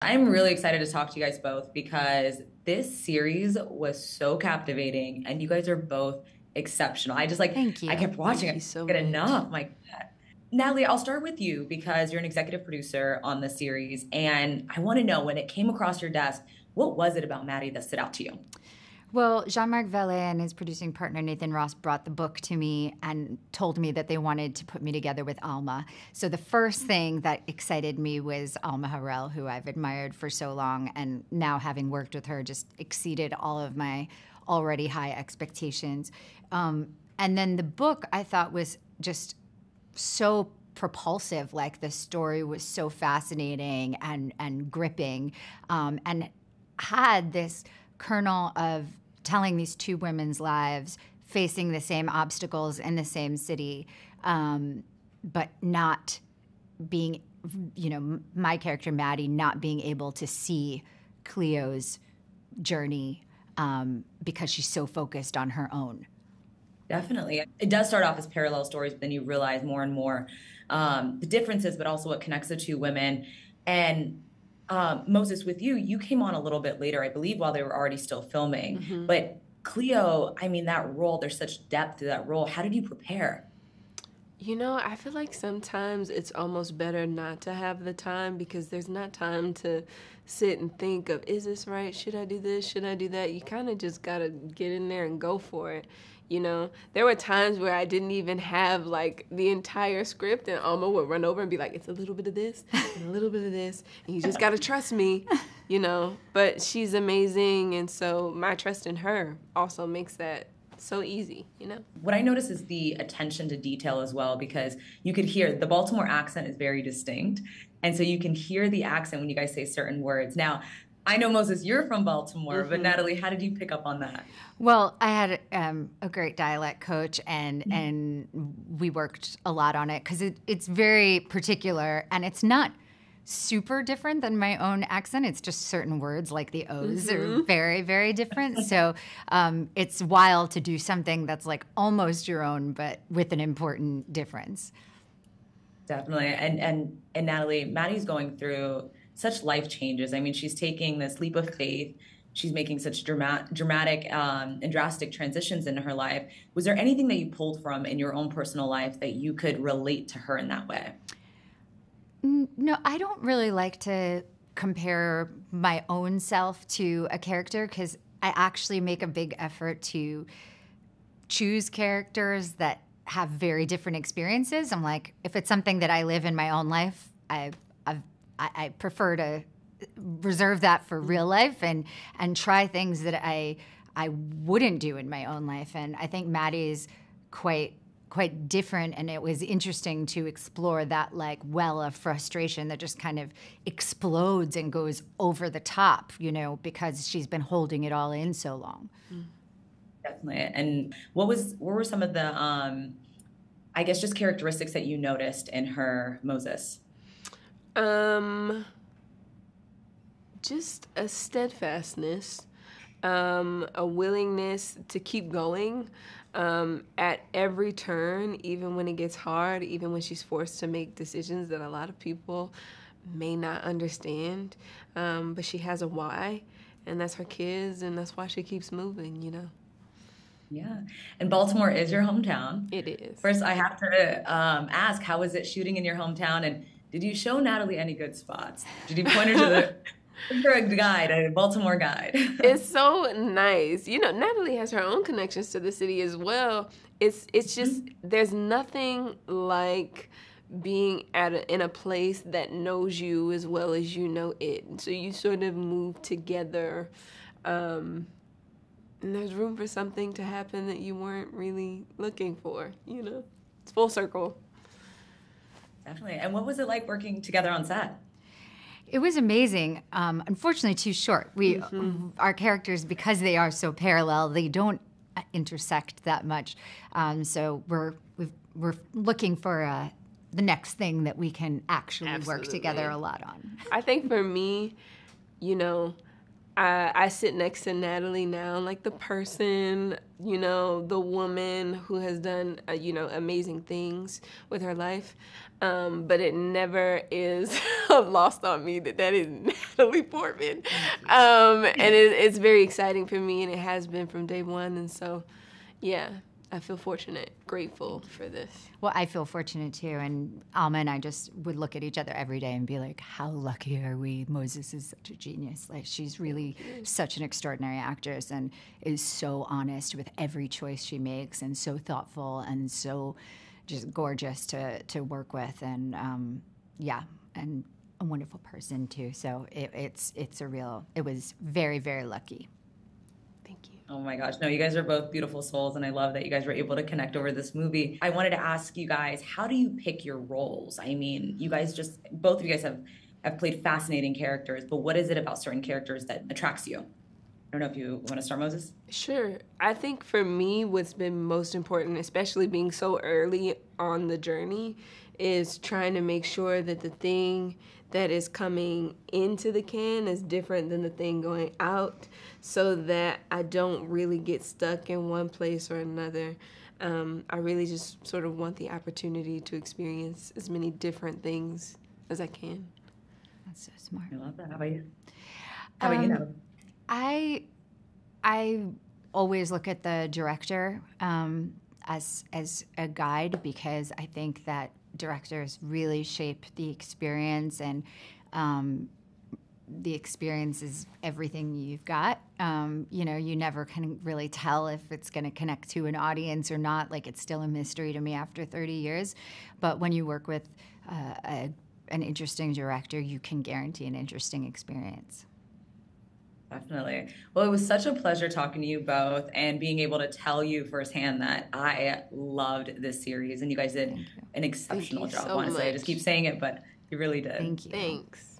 I'm really excited to talk to you guys both because this series was so captivating and you guys are both exceptional. Thank I you. kept watching, Thank I you couldn't so get much. enough. My God. Natalie, I'll start with you because you're an executive producer on the series. And I want to know when it came across your desk, what was it about Maddie that stood out to you? Well, Jean-Marc Vallée and his producing partner Nathan Ross brought the book to me and told me that they wanted to put me together with Alma. So the first thing that excited me was Alma Harrell, who I've admired for so long, and now having worked with her just exceeded all of my already high expectations. And then the book I thought was just so propulsive. Like the story was so fascinating and gripping, and had this kernel of telling these two women's lives, facing the same obstacles in the same city, but not being, my character Maddie not being able to see Cleo's journey because she's so focused on her own. Definitely. It does start off as parallel stories, but then you realize more and more the differences, but also what connects the two women. And Moses, with you, you came on a little bit later, I believe, while they were already still filming. hmm But Cleo, I mean, that role, there's such depth to that role. How did you prepare? I feel like sometimes it's almost better not to have the time because there's not time to sit and think of, is this right? Should I do this? Should I do that? You kind of just got to get in there and go for it. There were times where I didn't even have like the entire script and Alma would run over and be like, it's a little bit of this and a little bit of this. And you just got to trust me. But she's amazing. And so my trust in her also makes that so easy. What I noticed is the attention to detail as well, because you could hear the Baltimore accent is very distinct. And so you can hear the accent when you guys say certain words. Now, I know, Moses, you're from Baltimore, but hmm Natalie, how did you pick up on that? Well, I had a great dialect coach, and we worked a lot on it because it's very particular, and it's not super different than my own accent. It's just certain words, like the O's, are very, very different. So it's wild to do something that's like almost your own, but with an important difference. Definitely. And Natalie, Maddie's going through such life changes. I mean, she's taking this leap of faith. She's making such dramatic and drastic transitions into her life. Was there anything that you pulled from in your own personal life that you could relate to her in that way? No, I don't really like to compare my own self to a character because I actually make a big effort to choose characters that have very different experiences. I'm like, if it's something that I live in my own life, I've, I prefer to reserve that for real life and try things that I wouldn't do in my own life. And I think Maddie's quite different, and it was interesting to explore that like well of frustration that just kind of explodes and goes over the top, because she's been holding it all in so long. Definitely. And what were some of the I guess just characteristics that you noticed in her, Moses? Um, just a steadfastness, a willingness to keep going at every turn, even when it gets hard, even when she's forced to make decisions that a lot of people may not understand. But she has a why, and that's her kids, and that's why she keeps moving. Yeah. And Baltimore is your hometown. It is. First, I have to ask, how was it shooting in your hometown? And did you show Natalie any good spots? Did you point her to a guide, a Baltimore guide? It's so nice. Natalie has her own connections to the city as well. It's just there's nothing like being in a place that knows you as well as you know it. So you sort of move together, and there's room for something to happen that you weren't really looking for. It's full circle. Definitely. And what was it like working together on set? It was amazing. Unfortunately, too short. Our characters, because they are so parallel, they don't intersect that much. So we're looking for the next thing that we can actually work Absolutely. together a lot on. I think for me, I sit next to Natalie now, like the person, you know, the woman who has done, you know, amazing things with her life. But it never is lost on me that is Natalie Portman. And it's very exciting for me, and it has been from day one. And so, yeah, I feel fortunate, grateful for this. Well, I feel fortunate too. And Alma and I just would look at each other every day and be like, how lucky are we? Moses is such a genius. Like, she's really such an extraordinary actress and is so honest with every choice she makes and so thoughtful and so just gorgeous to work with. And yeah, and a wonderful person too. So it was very, very lucky. Thank you. Oh my gosh. No, you guys are both beautiful souls, and I love that you guys were able to connect over this movie. I wanted to ask you guys, how do you pick your roles? I mean, you guys both of you guys have played fascinating characters, but what is it about certain characters that attracts you? I don't know if you want to start, Moses. Sure. I think for me, what's been most important, especially being so early on the journey, is trying to make sure that the thing that is coming into the can is different than the thing going out, so that I don't really get stuck in one place or another. I really just sort of want the opportunity to experience as many different things as I can. That's so smart. I love that. How about you? How about you, Natalie? I always look at the director as a guide, because I think that directors really shape the experience, and the experience is everything you've got. You know, you never can really tell if it's going to connect to an audience or not. Like, it's still a mystery to me after 30 years. But when you work with an interesting director, you can guarantee an interesting experience. Definitely. Well, it was such a pleasure talking to you both and being able to tell you firsthand that I loved this series, and you guys did an exceptional job. So honestly, much. I just keep saying it, but you really did. Thank you. Thanks.